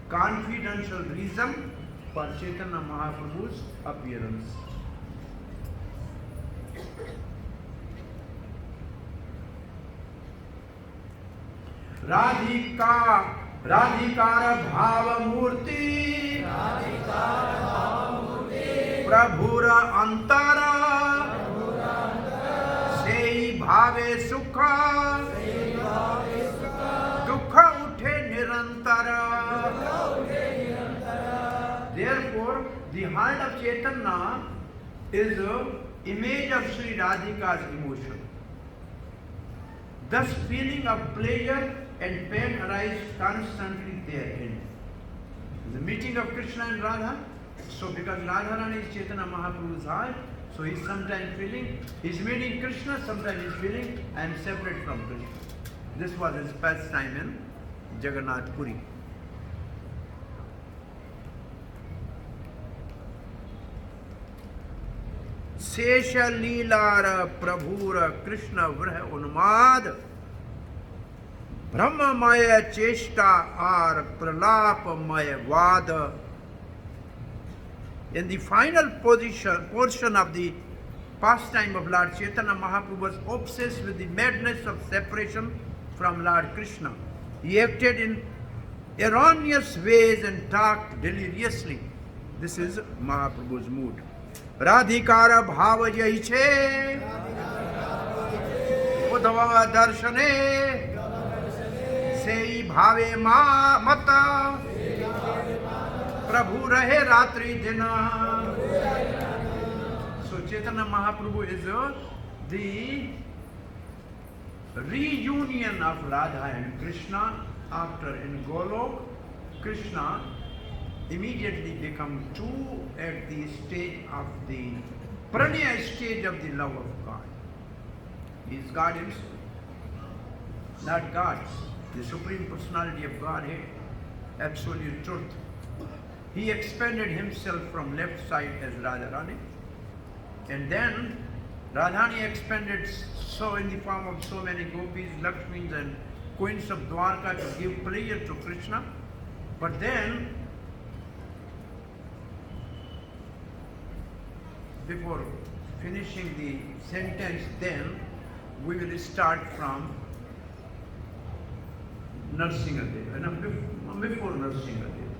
Speaker 1: confidential reason for Chaitanya Mahaprabhu's appearance. राधिकार भाव मूर्ति प्रभुर अंतर सेई भावे सुख दुख उठे निरंतर. Therefore, the heart of Chaitanya is an image of Sri Radhika's emotion. Thus, feeling of pleasure and pain arise constantly therein. The meeting of Krishna and Radha, so because Radharani is Chaitanya Mahaprabhu's heart, so he is sometimes feeling, he is meeting Krishna, sometimes he is feeling, I am separate from Krishna. This was his pastime in Jagannath Puri. शेष लीलार प्रभुर कृष्ण वृह उन्माद ब्रह्ममय चेष्टा और प्रलापमय वाद. In the final portion of the pastime of Lord Chaitanya, Mahaprabhu was obsessed with the madness of separation from Lord Krishna. He acted in erroneous ways and talked deliriously. This is Mahaprabhu's mood. राधिकार भाव यही छे उद्धव दर्शने सेई भावे मत प्रभु रहे रात्रि दिन. So Chaitanya Mahaprabhu is the reunion of Radha and Krishna after in Golok. Krishna immediately become two at the stage of the pranaya stage of the love of God. He is God himself, not God, the Supreme Personality of Godhead, absolute truth. He expanded himself from left side as Radharani, and then Radharani expanded so in the form of so many gopis, Lakshmis and queens of Dwarka to give pleasure to Krishna. But then before finishing the sentence, then we will start from Narsingadev. Before Narsingadev,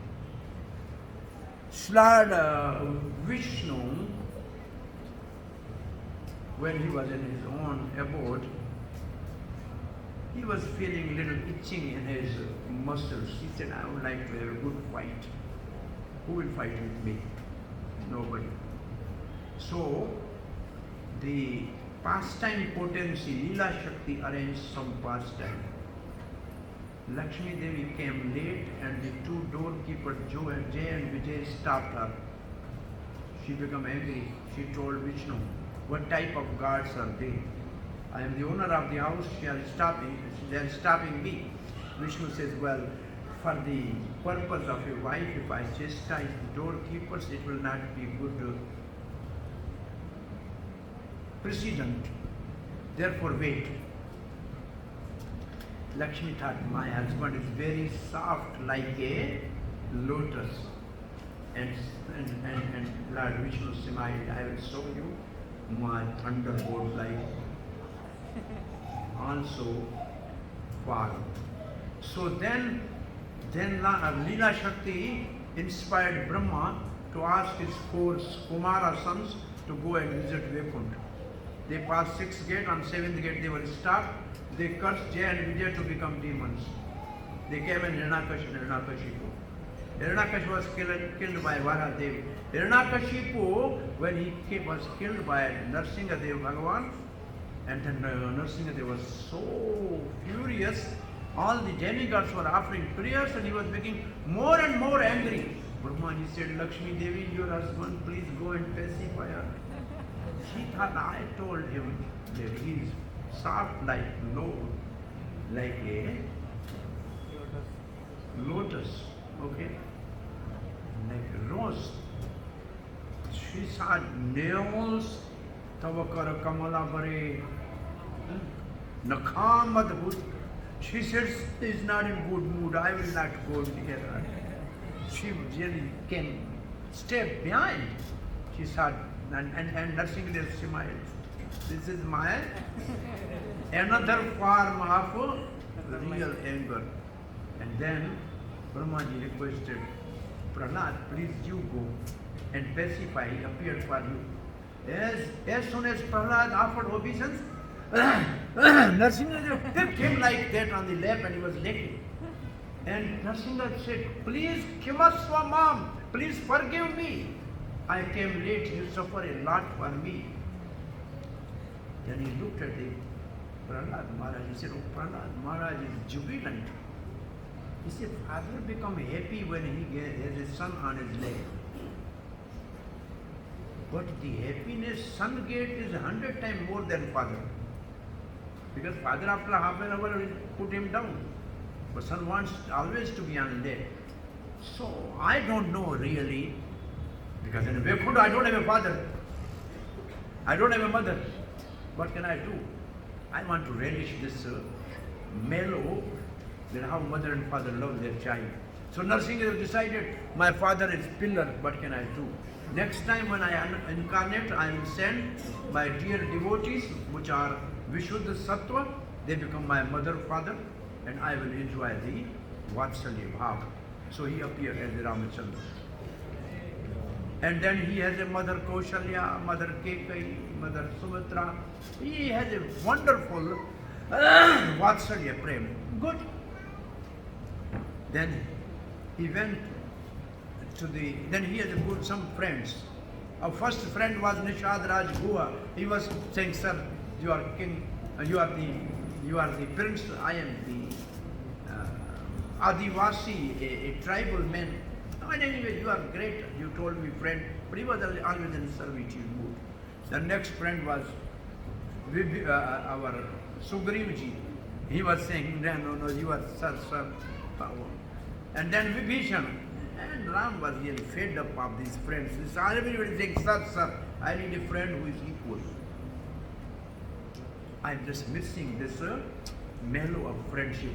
Speaker 1: Lord Vishnu, when he was in his own abode, he was feeling a little itching in his muscles. He said, I would like to have a good fight. Who will fight with me? Nobody. So, the pastime potency, Leela Shakti arranged some pastime. Lakshmi Devi came late and the two doorkeepers, Jay and Vijay, stopped her. She became angry. She told Vishnu, what type of guards are they? I am the owner of the house, they are stopping me. Vishnu says, well, for the purpose of a wife, if I chastise the doorkeepers, it will not be good precedent. Therefore, wait. Lakshmi thought, my husband is very soft like a lotus. And Lord Vishnu smiled, I will show you my thunderbolt like also far. So then Leela Shakti inspired Brahma to ask his 4 Kumara sons to go and visit Vaikuntha. They passed 6th gate, on 7th gate they were stopped. They cursed Jay and Vijay to become demons. They came in Hiranyakashipu. Hiranyakashipu was killed by Varadev. Hiranyakashipu, when he was killed by Narsingadev Bhagavan, and then Narsingadev was so furious, all the demigods were offering prayers and he was becoming more and more angry. Brahmaji said, Lakshmi Devi, your husband, please go and pacify her. She thought I told him that he is soft like a lotus, okay, like a rose. She saw nails, Tavakara Kamala Bare, Nakham Adbhut. She said, he is not in good mood, I will not go near her. She really came, step behind. She saw, and Narsingadev smiled. This is my another form of real anger. And then Brahmaji requested, Prahlad, please you go and pacify. He appeared for you. As soon as Prahlad offered obeisance, Narsingadev came like that on the lap and he was licking. And Narsingadev said, please Kimaswa Mam, please forgive me. I came late, you suffer a lot for me. Then he looked at the Prahlad Maharaj. He said, oh, Prahlad Maharaj is jubilant. He said, father become happy when he has a son on his leg. But the happiness son gets is 100 times more than father. Because father after half an hour will put him down. But son wants always to be on leg. So I don't know really, because in Vaikuntha I don't have a father. I don't have a mother. What can I do? I want to relish this mellow, that how mother and father love their child. So Narsingadev decided, my father is pillar, what can I do? Next time when I incarnate, I will send my dear devotees, which are Vishuddha Sattva, they become my mother, father, and I will enjoy the Vatsalya Bhav. So he appeared as Ramachandra. And then he has a mother Kaushalya, mother Kekai, mother Sumatra. He has a wonderful Vatsalya Prem. Good. Then he went to then he had some friends. Our first friend was Nishad Raj Gua. He was saying, sir, you are king, you are the prince, I am the Adivasi, a tribal man. And anyway, you are great, you told me friend, but he was always in servitude mood. The next friend was our Sugrivji. He was saying, no, you are sir. And then Vibhishan. And Ram was really fed up of these friends. Everybody saying, sir, I need a friend who is equal. I'm just missing this mellow of friendship.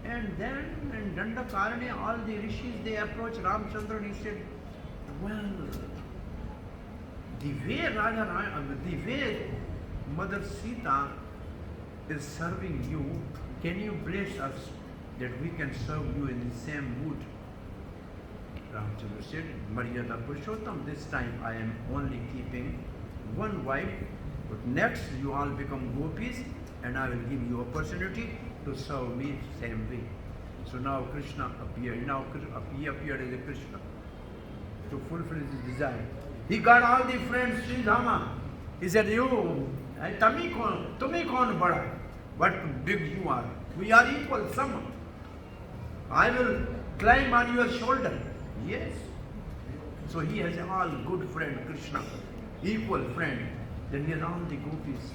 Speaker 1: And then in Dandakaranya, all the rishis, they approached Ramchandra and he said, well, the way Mother Sita is serving you, can you bless us that we can serve you in the same mood? Ramchandra said, Maryada Purushottam, this time I am only keeping one wife, but next you all become gopis and I will give you opportunity to serve me same way. So now Krishna appeared. Now he appeared as a Krishna to fulfill his desire. He got all the friends, Sri Dhama. He said, you, tumi kaun bada? What big you are. We are equal, some. I will climb on your shoulder. Yes. So he has all good friend, Krishna, equal friend. Then he has all the gopis.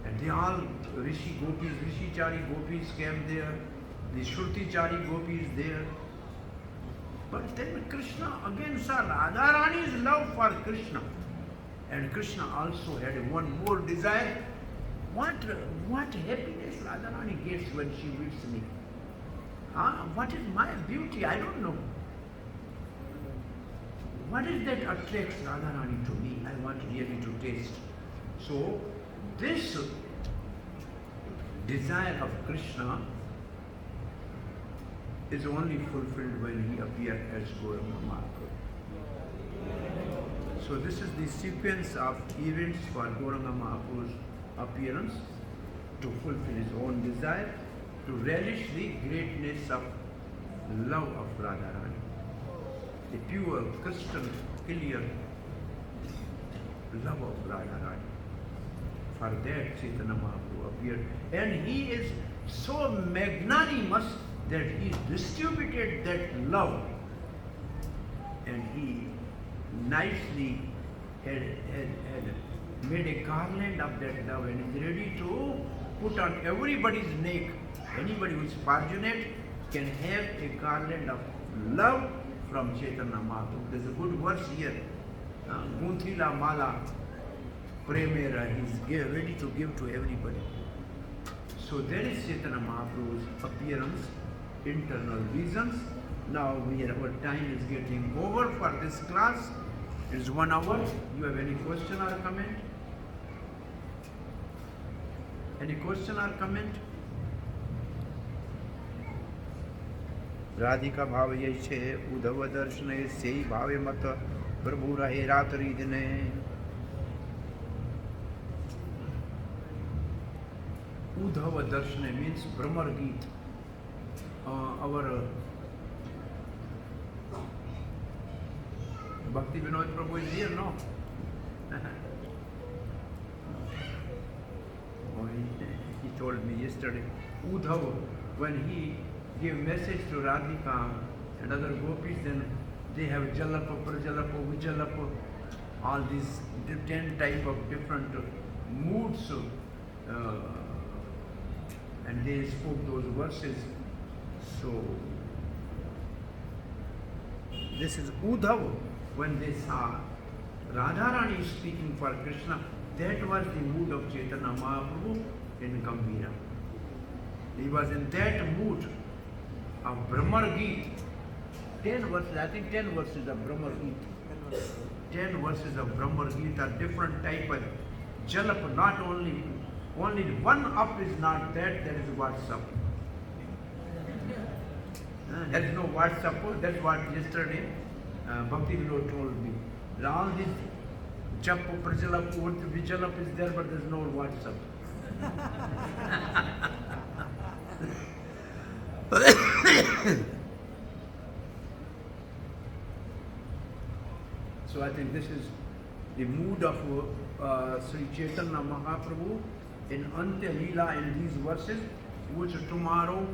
Speaker 1: And they all, Rishi gopis, Rishi-chari gopis came there. The Shruti-chari gopis there. But then Krishna again saw Radharani's love for Krishna. And Krishna also had one more desire. What happiness Radharani gets when she meets me? What is my beauty? I don't know. What is that attracts Radharani to me? I want really to taste. So, this desire of Krishna is only fulfilled when he appeared as Gauranga Mahaprabhu. So this is the sequence of events for Gauranga Mahaprabhu's appearance to fulfill his own desire, to relish the greatness of love of Radharani. The pure, crystal clear love of Radharani. For that Chaitanya Mahaprabhu appeared. And he is so magnanimous that he distributed that love. And he nicely had made a garland of that love and is ready to put on everybody's neck. Anybody who is fortunate can have a garland of love from Chaitanya Mahaprabhu. There's a good verse here. Gunthila Mala Premera, he is ready to give to everybody. So there is Chaitanya Mahaprabhu's appearance, internal reasons. Now our time is getting over for this class. It is 1 hour. You have any question or comment? Any question or comment? Radhika भाव यही छे उद्धव दर्शने से भावे मत प्रभु रहे रात्रि दिने उद्धव दर्शने means Brahmar Geet. Our Bhakti Vinod Prabhu is here, no? He told me yesterday, Uddhav, when he gave message to Radhika and other gopis, then they have Jalapa, Prajalapa, Vijalapa, all these 10 type of different moods, and they spoke those verses. So, this is Uddhav. When they saw Radharani speaking for Krishna, that was the mood of Chaitanya Mahaprabhu in Gambhira. He was in that mood of Brahmar Geet. 10 verses, I think 10 verses of Brahmar Geet. 10 verses of Brahmar Geet are different type of jalapa, not only one up is not that is WhatsApp. There is no WhatsApp, that's what yesterday Bhakti Vinod told me. All these Jap, Prajalap, Vijalap is there, but there is no WhatsApp. So I think this is the mood of Sri Chaitanya Mahaprabhu in Antya Leela in these verses, which tomorrow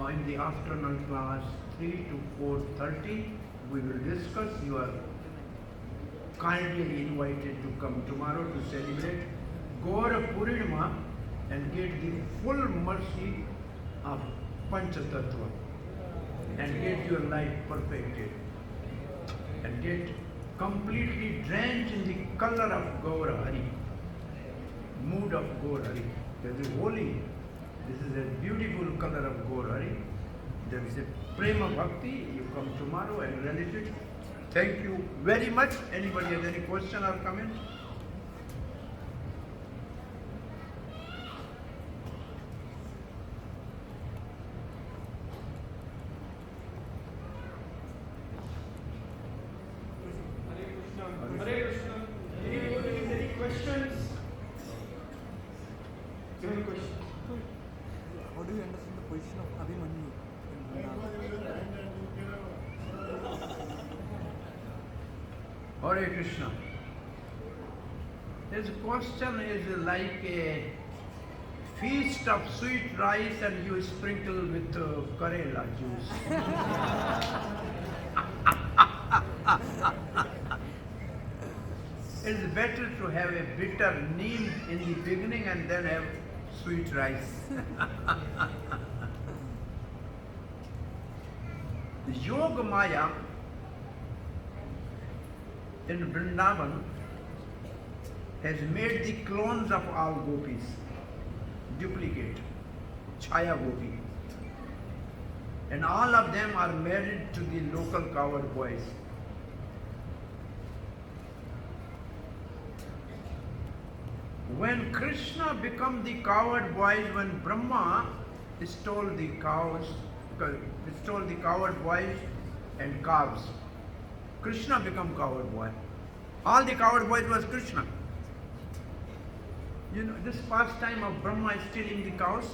Speaker 1: in the afternoon class 3 to 4:30 we will discuss. You are kindly invited to come tomorrow to celebrate Gaur Purnima and get the full mercy of Panchatattva and get your life perfected and get completely drenched in the color of Gaur Hari, mood of Gaur Hari. That is holy. This is a beautiful color of Gaur Hari. There is a Prema Bhakti. You come tomorrow and relish it. Thank you very much. Anybody has any question or comment?
Speaker 2: Hare Krishna. Anybody with any questions? You have a question?
Speaker 3: How do you understand the position of Abhimanyu in Vrindavan?
Speaker 1: Hare Krishna. This question is like a feast of sweet rice and you sprinkle with Karela juice. It's better to have a bitter neem in the beginning and then have sweet rice. The Yoga Maya in Vrindavan has made the clones of all gopis, duplicate, Chaya Gopi. And all of them are married to the local coward boys. When Krishna become the coward boys, when Brahma stole the cows, stole the coward boys and calves, Krishna become coward boy. All the coward boys was Krishna. You know, this pastime of Brahma stealing the cows,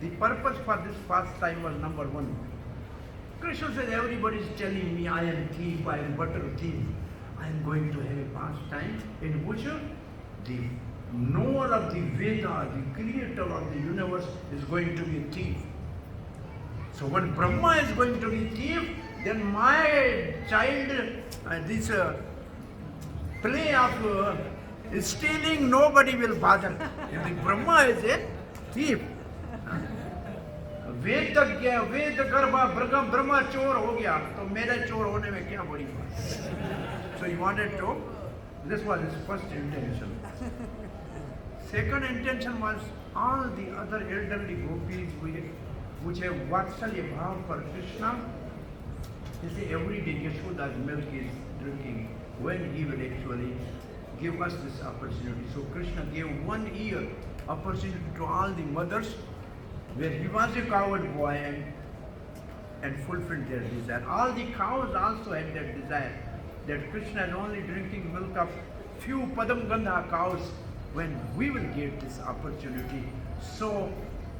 Speaker 1: the purpose for this pastime was number one. Krishna says, everybody is telling me I am thief, I am butter thief. I am going to have a pastime in which the knower of the Veda, the creator of the universe, is going to be a thief. So when Brahma is going to be thief, then my child, this play of stealing, nobody will bother. If the Brahma is a thief, वेद गर्भा ब्रह्मा चोर हो गया तो मेरे चोर होने में क्या बड़ी बात. So he wanted to, this was his first intention. Second intention was all the other elderly gopis which have vatsalya bhav for Krishna. You see, every day Yashoda's milk is drinking, when he will actually give us this opportunity. So Krishna gave 1 year opportunity to all the mothers where he was a coward boy and fulfilled their desire. All the cows also had that desire, that Krishna is only drinking milk of few Padam Gandha cows when we will get this opportunity. So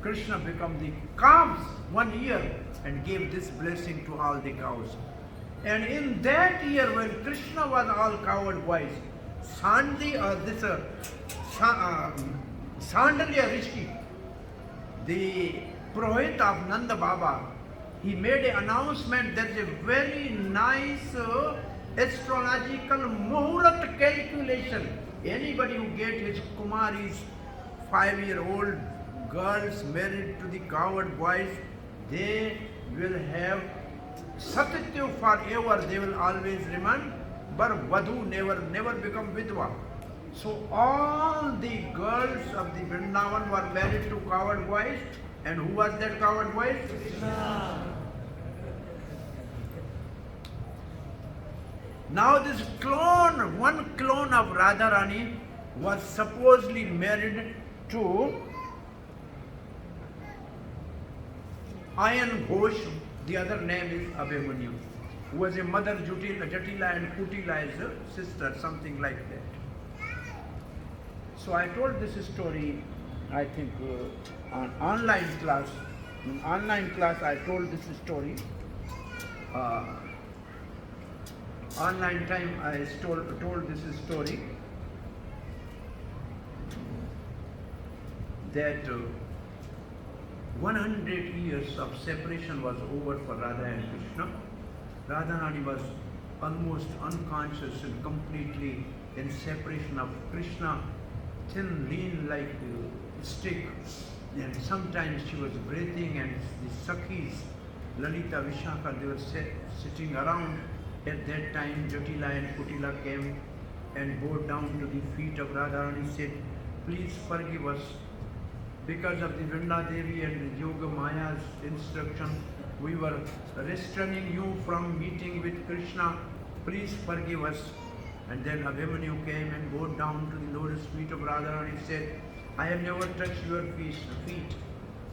Speaker 1: Krishna became the calves 1 year and gave this blessing to all the cows. And in that year when Krishna was all coward boys, Sandalya Rishi, the Purohit of Nanda Baba, he made an announcement. There is a very nice astrological Muhurat calculation. Anybody who gets his Kumaris, 5-year-old girls married to the coward boys, they will have Satitya forever, they will always remain, but Vadhu never become Vidva. So all the girls of the Vrindavan were married to coward boys, and who was that coward boy? Krishna. Now this clone, one clone of Radharani was supposedly married to Ayan Ghosh, the other name is Abhimanyu, who was a mother Jatila and Kutila's sister, something like that. So I told this story, I think, on online class. In online class I told this story. Online time I told this story that 100 years of separation was over for Radha and Krishna. Radharani was almost unconscious and completely in separation of Krishna, thin, lean like a stick, and sometimes she was breathing, and the Sakhis, Lalita, Vishaka, they were sitting around. At that time, Jatila and Kutila came and bowed down to the feet of Radharani, said, please forgive us. Because of the Vrinda Devi and Yoga Maya's instruction, we were restraining you from meeting with Krishna. Please forgive us. And then Abhimanyu came and bowed down to the lotus feet of Radharani, said, I have never touched your feet.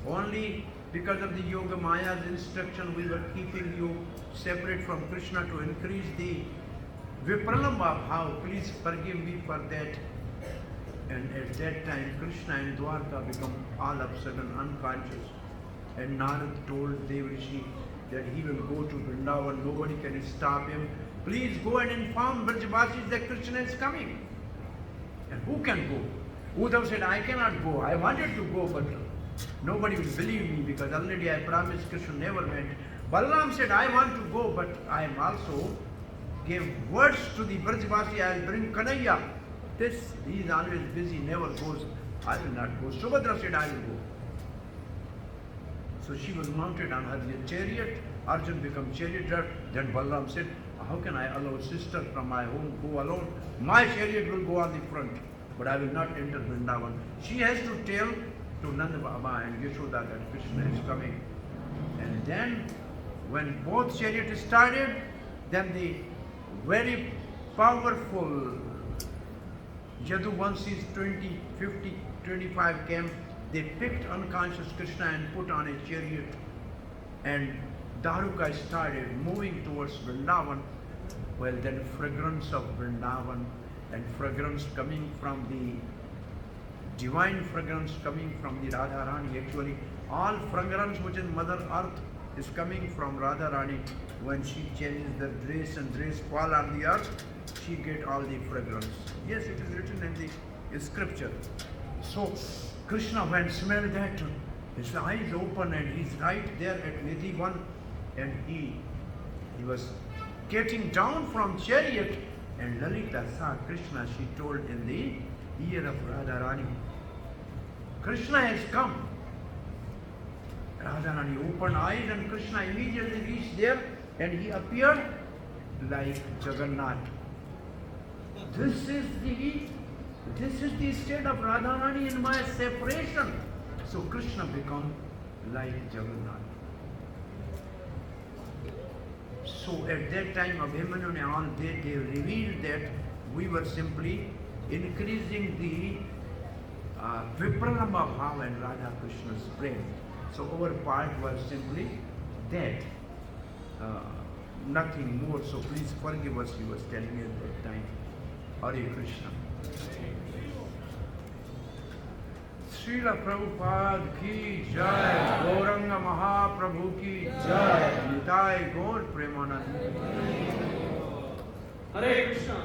Speaker 1: Only because of the Yoga Maya's instruction, we were keeping you separate from Krishna to increase the Vipralamba bhav. Please forgive me for that. And at that time, Krishna and Dwarka become all of a sudden unconscious. And Narad told Devrishi that he will go to Vrindavan, nobody can stop him. Please go and inform Brajavasis that Krishna is coming. And who can go? Uddhav said, I cannot go. I wanted to go, but nobody will believe me because already I promised Krishna never met. Balaram said, I want to go, but I am also gave words to the Brajavasi, I will bring Kanaya. This, he is always busy, never goes. I will not go. Subhadra said, I will go. So she was mounted on her chariot. Arjun became charioteer. Then Balaram said, how can I allow sister from my home go alone? My chariot will go on the front, but I will not enter Vrindavan. She has to tell to Nanda Baba and Yashoda that Krishna is coming. And then, when both chariots started, then the very powerful Jaduvansis 20, 50, 25 came. They picked unconscious Krishna and put on a chariot. And Daruka started moving towards Vrindavan. Well, then fragrance of Vrindavan and fragrance coming from the divine fragrance coming from the Radharani. Actually, all fragrance which is Mother Earth is coming from Radharani. When she changes the dress and dress fall on the earth, she get all the fragrance. Yes, it is written in the scripture. So Krishna, when smelled that, his eyes open and he's right there at Nidhi-1, and he was getting down from chariot, and Lalita saw Krishna. She told in the ear of Radharani, Krishna has come. Radharani opened eyes and Krishna immediately reached there and he appeared like Jagannath. This is the state of Radharani in my separation. So Krishna become like Jagannath. So at that time, Abhimanyu and all, they revealed that we were simply increasing the Vipralamba Bhava and Radha Krishna's prem. So our part was simply that, nothing more. So please forgive us, he was telling me at that time. Hare Krishna. Srila Prabhupada ki jai, Gauranga Mahaprabhu ki jai, Nitai Gaur Premanand.
Speaker 2: Hare Krishna.